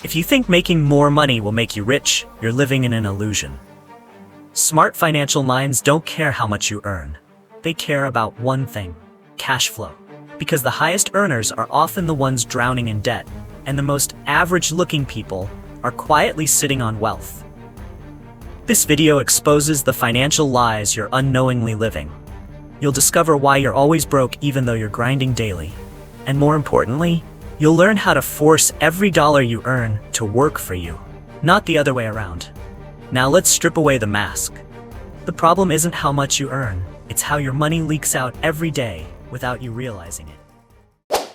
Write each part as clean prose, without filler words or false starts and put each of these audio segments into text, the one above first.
If you think making more money will make you rich, you're living in an illusion. Smart financial minds don't care how much you earn. They care about one thing: cash flow. Because the highest earners are often the ones drowning in debt, and the most average-looking people are quietly sitting on wealth. This video exposes the financial lies you're unknowingly living. You'll discover why you're always broke even though you're grinding daily. And more importantly, you'll learn how to force every dollar you earn to work for you, not the other way around. Now let's strip away the mask. The problem isn't how much you earn, it's how your money leaks out every day without you realizing it.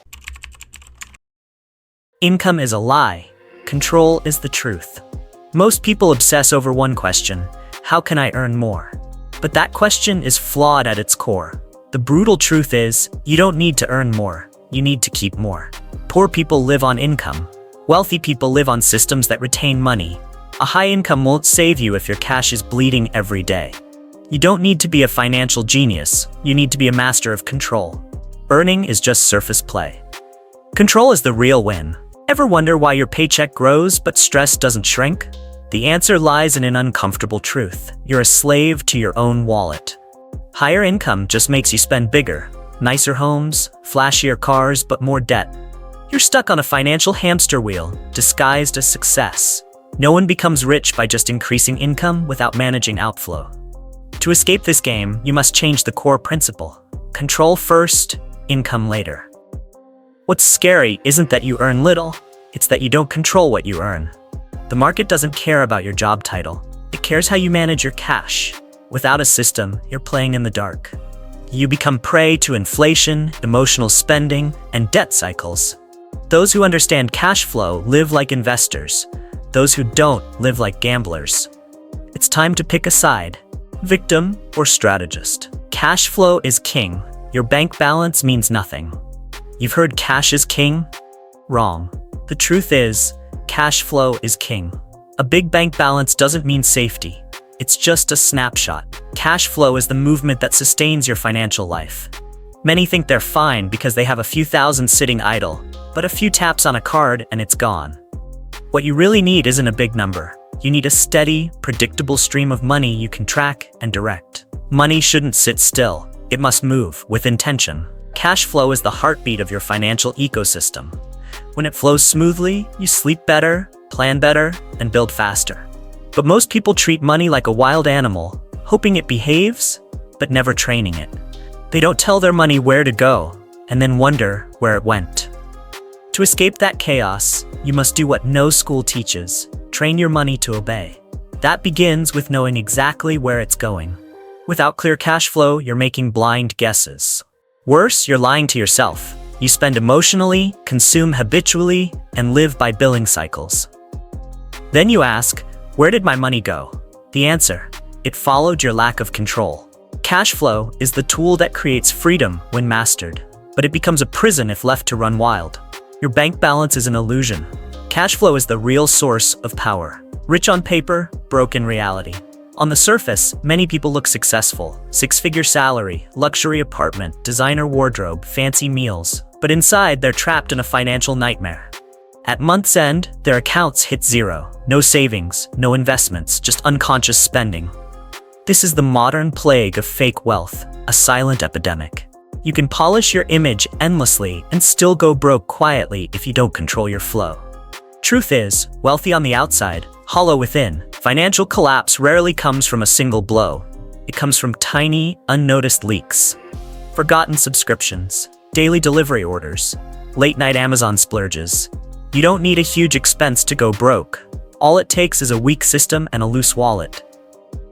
Income is a lie. Control is the truth. Most people obsess over one question: how can I earn more? But that question is flawed at its core. The brutal truth is, you don't need to earn more, you need to keep more. Poor people live on income. Wealthy people live on systems that retain money. A high income won't save you if your cash is bleeding every day. You don't need to be a financial genius, you need to be a master of control. Earning is just surface play. Control is the real win. Ever wonder why your paycheck grows but stress doesn't shrink? The answer lies in an uncomfortable truth. You're a slave to your own wallet. Higher income just makes you spend bigger. Nicer homes, flashier cars, but more debt. You're stuck on a financial hamster wheel, disguised as success. No one becomes rich by just increasing income without managing outflow. To escape this game, you must change the core principle. Control first, income later. What's scary isn't that you earn little, it's that you don't control what you earn. The market doesn't care about your job title. It cares how you manage your cash. Without a system, you're playing in the dark. You become prey to inflation, emotional spending, and debt cycles. Those who understand cash flow live like investors. Those who don't live like gamblers. It's time to pick a side: victim or strategist. Cash flow is king. Your bank balance means nothing. You've heard cash is king? Wrong. The truth is, cash flow is king. A big bank balance doesn't mean safety. It's just a snapshot. Cash flow is the movement that sustains your financial life. Many think they're fine because they have a few thousand sitting idle, but a few taps on a card and it's gone. What you really need isn't a big number. You need a steady, predictable stream of money you can track and direct. Money shouldn't sit still. It must move with intention. Cash flow is the heartbeat of your financial ecosystem. When it flows smoothly, you sleep better, plan better, and build faster. But most people treat money like a wild animal, hoping it behaves, but never training it. They don't tell their money where to go, and then wonder where it went. To escape that chaos, you must do what no school teaches: train your money to obey. That begins with knowing exactly where it's going. Without clear cash flow, you're making blind guesses. Worse, you're lying to yourself. You spend emotionally, consume habitually, and live by billing cycles. Then you ask, where did my money go? The answer: it followed your lack of control. Cash flow is the tool that creates freedom when mastered, but it becomes a prison if left to run wild. Your bank balance is an illusion. Cash flow is the real source of power. Rich on paper, broke in reality. On the surface, many people look successful: six-figure salary, luxury apartment, designer wardrobe, fancy meals. But inside, they're trapped in a financial nightmare. At month's end, their accounts hit zero. No savings, no investments, just unconscious spending. This is the modern plague of fake wealth, a silent epidemic. You can polish your image endlessly and still go broke quietly if you don't control your flow. Truth is, wealthy on the outside, hollow within. Financial collapse rarely comes from a single blow. It comes from tiny, unnoticed leaks. Forgotten subscriptions, daily delivery orders, late-night Amazon splurges. You don't need a huge expense to go broke. All it takes is a weak system and a loose wallet.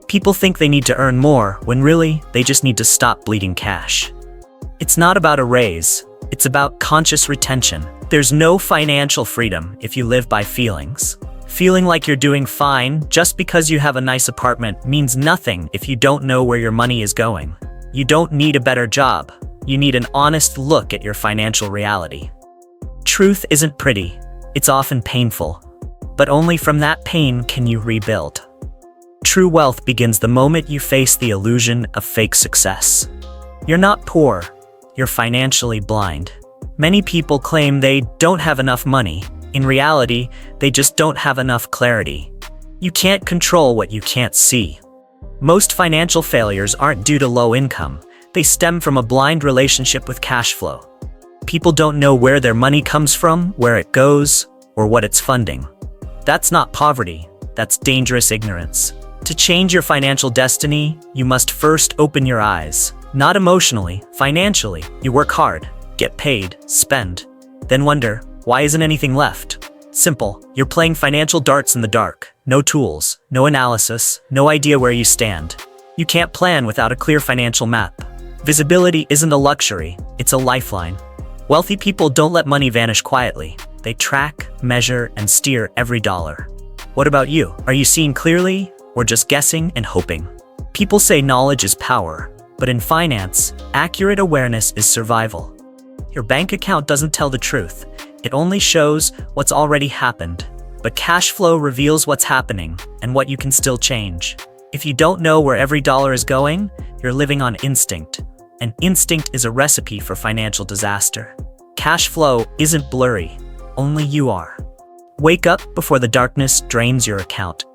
People think they need to earn more, when really, they just need to stop bleeding cash. It's not about a raise, it's about conscious retention. There's no financial freedom if you live by feelings. Feeling like you're doing fine just because you have a nice apartment means nothing if you don't know where your money is going. You don't need a better job. You need an honest look at your financial reality. Truth isn't pretty. It's often painful. But only from that pain can you rebuild. True wealth begins the moment you face the illusion of fake success. You're not poor. You're financially blind. Many people claim they don't have enough money, In reality, they just don't have enough clarity. You can't control what you can't see. Most financial failures aren't due to low income. They stem from a blind relationship with cash flow. People don't know where their money comes from, where it goes, or what it's funding. That's not poverty, that's dangerous ignorance. To change your financial destiny, you must first open your eyes. Not emotionally, financially. You work hard, get paid, spend, then wonder, why isn't anything left? Simple, you're playing financial darts in the dark. No tools, no analysis, no idea where you stand. You can't plan without a clear financial map. Visibility isn't a luxury, it's a lifeline. Wealthy people don't let money vanish quietly. They track, measure, and steer every dollar. What about you? Are you seeing clearly, or just guessing and hoping? People say knowledge is power, but in finance, accurate awareness is survival. Your bank account doesn't tell the truth. It only shows what's already happened. But cash flow reveals what's happening and what you can still change. If you don't know where every dollar is going, you're living on instinct. And instinct is a recipe for financial disaster. Cash flow isn't blurry, only you are. Wake up before the darkness drains your account.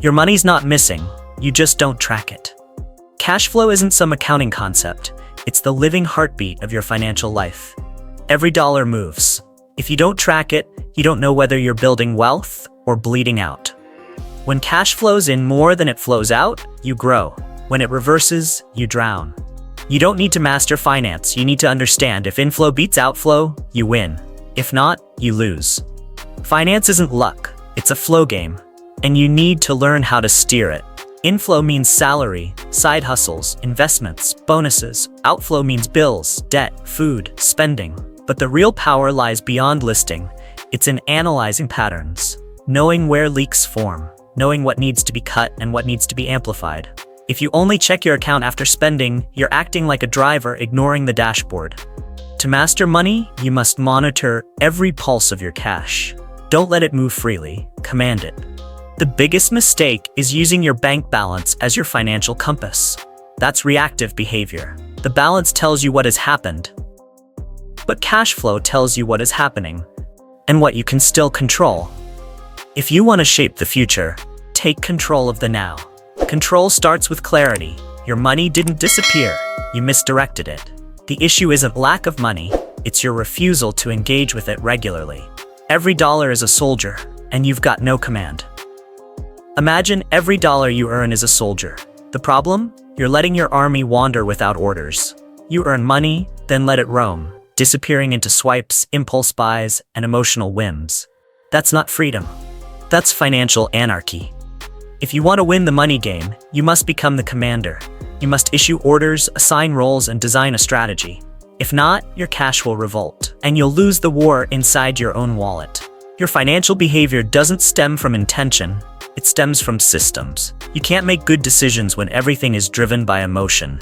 Your money's not missing, you just don't track it. Cash flow isn't some accounting concept, it's the living heartbeat of your financial life. Every dollar moves. If you don't track it, you don't know whether you're building wealth or bleeding out. When cash flows in more than it flows out, you grow. When it reverses, you drown. You don't need to master finance, you need to understand if inflow beats outflow, you win. If not, you lose. Finance isn't luck, it's a flow game, and you need to learn how to steer it. Inflow means salary, side hustles, investments, bonuses. Outflow means bills, debt, food, spending. But the real power lies beyond listing. It's in analyzing patterns, knowing where leaks form, knowing what needs to be cut and what needs to be amplified. If you only check your account after spending, you're acting like a driver ignoring the dashboard. To master money, you must monitor every pulse of your cash. Don't let it move freely, command it. The biggest mistake is using your bank balance as your financial compass. That's reactive behavior. The balance tells you what has happened, but cash flow tells you what is happening and what you can still control. If you want to shape the future, take control of the now. Control starts with clarity. Your money didn't disappear, you misdirected it. The issue isn't lack of money, it's your refusal to engage with it regularly. Every dollar is a soldier, and you've got no command. Imagine every dollar you earn is a soldier. The problem? You're letting your army wander without orders. You earn money, then let it roam, disappearing into swipes, impulse buys, and emotional whims. That's not freedom. That's financial anarchy. If you want to win the money game, you must become the commander. You must issue orders, assign roles, and design a strategy. If not, your cash will revolt, and you'll lose the war inside your own wallet. Your financial behavior doesn't stem from intention, it stems from systems. You can't make good decisions when everything is driven by emotion.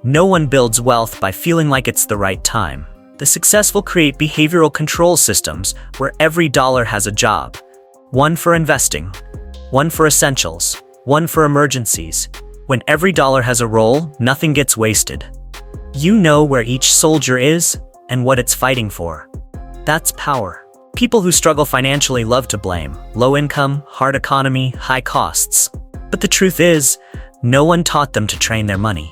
No one builds wealth by feeling like it's the right time. The successful create behavioral control systems where every dollar has a job. One for investing, one for essentials, one for emergencies. When every dollar has a role, nothing gets wasted. You know where each soldier is and what it's fighting for. That's power. People who struggle financially love to blame. Low income, hard economy, high costs. But the truth is, no one taught them to train their money.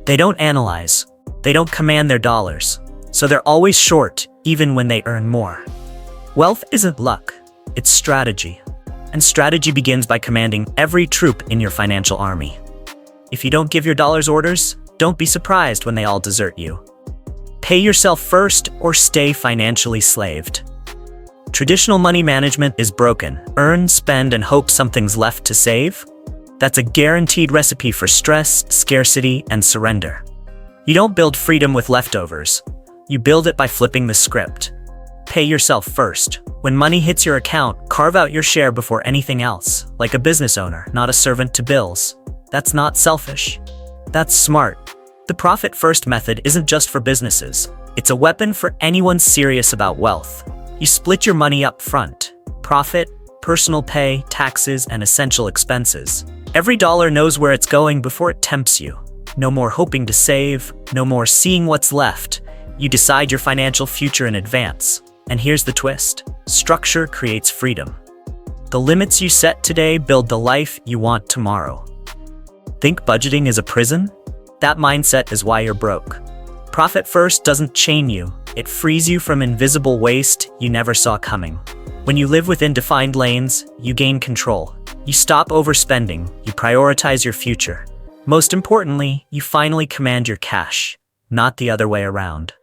They don't analyze. They don't command their dollars. So they're always short, even when they earn more. Wealth isn't luck, it's strategy. And strategy begins by commanding every troop in your financial army. If you don't give your dollars orders, don't be surprised when they all desert you. Pay yourself first or stay financially slaved. Traditional money management is broken. Earn, spend, and hope something's left to save. That's a guaranteed recipe for stress, scarcity, and surrender. You don't build freedom with leftovers. You build it by flipping the script. Pay yourself first. When money hits your account, carve out your share before anything else, like a business owner, not a servant to bills. That's not selfish. That's smart. The profit-first method isn't just for businesses. It's a weapon for anyone serious about wealth. You split your money up front. Profit, personal pay, taxes, and essential expenses. Every dollar knows where it's going before it tempts you. No more hoping to save, no more seeing what's left. You decide your financial future in advance. And here's the twist. Structure creates freedom. The limits you set today build the life you want tomorrow. Think budgeting is a prison? That mindset is why you're broke. Profit first doesn't chain you, it frees you from invisible waste you never saw coming. When you live within defined lanes, you gain control. You stop overspending, you prioritize your future. Most importantly, you finally command your cash, not the other way around.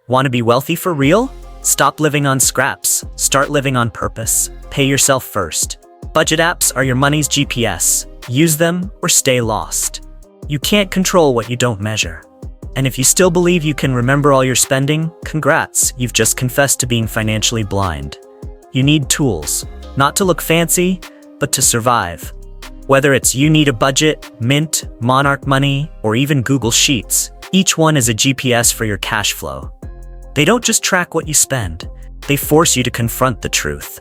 Want to be wealthy for real? Stop living on scraps, start living on purpose. Pay yourself first. Budget apps are your money's GPS. Use them or stay lost. You can't control what you don't measure. And if you still believe you can remember all your spending, congrats, you've just confessed to being financially blind. You need tools, not to look fancy, but to survive. Whether it's you need a budget, Mint, Monarch Money, or even Google Sheets, each one is a GPS for your cash flow. They don't just track what you spend, they force you to confront the truth.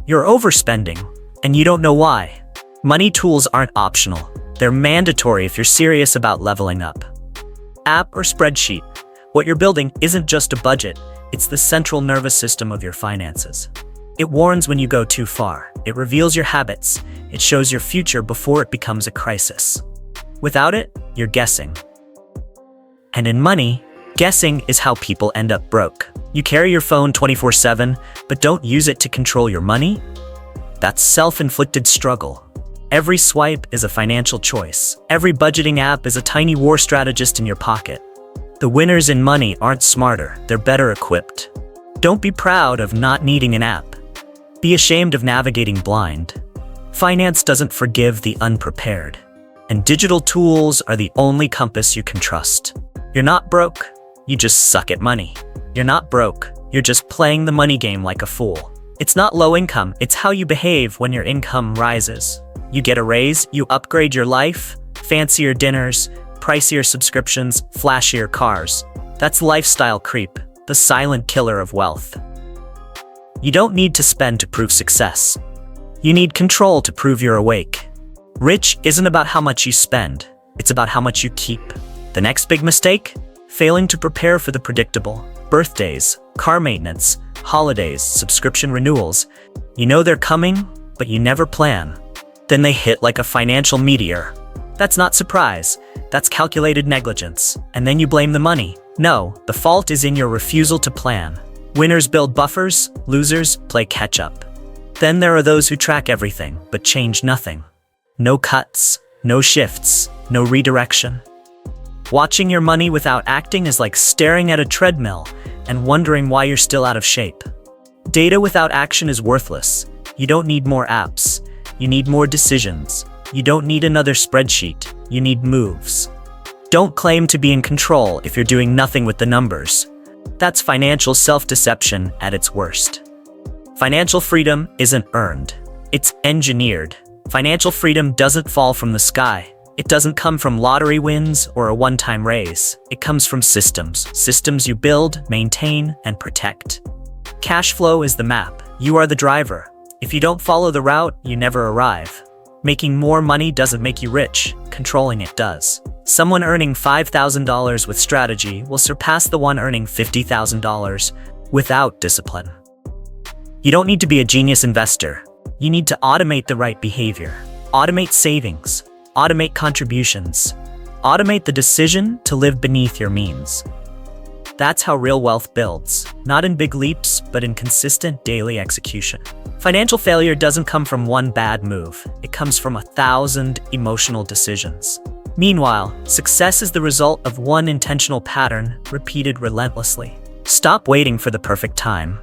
You're overspending, and you don't know why. Money tools aren't optional, they're mandatory if you're serious about leveling up. App or spreadsheet, what you're building isn't just a budget, it's the central nervous system of your finances. It warns when you go too far, it reveals your habits, it shows your future before it becomes a crisis. Without it, you're guessing. And in money, guessing is how people end up broke. You carry your phone 24/7, but don't use it to control your money? That's self-inflicted struggle. Every swipe is a financial choice. Every budgeting app is a tiny war strategist in your pocket. The winners in money aren't smarter, they're better equipped. Don't be proud of not needing an app. Be ashamed of navigating blind. Finance doesn't forgive the unprepared. And digital tools are the only compass you can trust. You're not broke, you just suck at money. You're not broke, you're just playing the money game like a fool. It's not low income, it's how you behave when your income rises. You get a raise, you upgrade your life, fancier dinners, pricier subscriptions, flashier cars. That's lifestyle creep, the silent killer of wealth. You don't need to spend to prove success. You need control to prove you're awake. Rich isn't about how much you spend, it's about how much you keep. The next big mistake? Failing to prepare for the predictable. Birthdays, car maintenance, holidays, subscription renewals. You know they're coming, but you never plan. Then they hit like a financial meteor. That's not surprise, that's calculated negligence. And then you blame the money. No, the fault is in your refusal to plan. Winners build buffers, losers play catch-up. Then there are those who track everything, but change nothing. No cuts, no shifts, no redirection. Watching your money without acting is like staring at a treadmill and wondering why you're still out of shape. Data without action is worthless. You don't need more apps. You need more decisions. You don't need another spreadsheet. You need moves. Don't claim to be in control if you're doing nothing with the numbers. That's financial self-deception at its worst. Financial freedom isn't earned. It's engineered. Financial freedom doesn't fall from the sky. It doesn't come from lottery wins or a one-time raise. It comes from systems. Systems you build, maintain, and protect. Cash flow is the map. You are the driver. If you don't follow the route, you never arrive. Making more money doesn't make you rich. Controlling it does. Someone earning $5,000 with strategy will surpass the one earning $50,000 without discipline. You don't need to be a genius investor. You need to automate the right behavior. Automate savings. Automate contributions. Automate the decision to live beneath your means. That's how real wealth builds, not in big leaps, but in consistent daily execution. Financial failure doesn't come from one bad move. It comes from 1,000 emotional decisions. Meanwhile, success is the result of one intentional pattern repeated relentlessly. Stop waiting for the perfect time.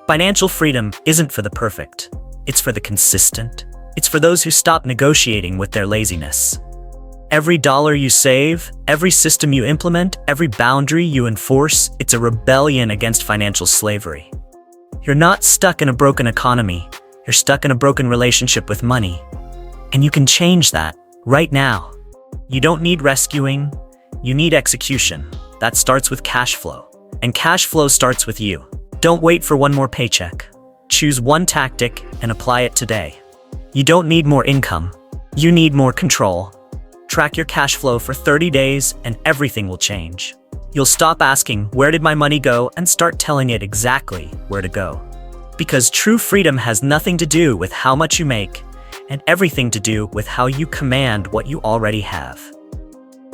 Financial freedom isn't for the perfect. It's for the consistent. It's for those who stop negotiating with their laziness. Every dollar you save, every system you implement, every boundary you enforce, it's a rebellion against financial slavery. You're not stuck in a broken economy. You're stuck in a broken relationship with money. And you can change that right now. You don't need rescuing. You need execution. That starts with cash flow. And cash flow starts with you. Don't wait for one more paycheck. Choose one tactic and apply it today. You don't need more income. You need more control. Track your cash flow for 30 days and everything will change. You'll stop asking, "Where did my money go?" and start telling it exactly where to go. Because true freedom has nothing to do with how much you make, and everything to do with how you command what you already have.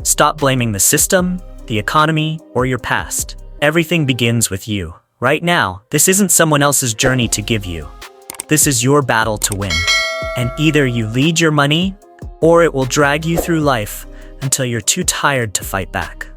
Stop blaming the system, the economy, or your past. Everything begins with you. Right now, this isn't someone else's journey to give you. This is your battle to win. And either you lead your money, or it will drag you through life until you're too tired to fight back.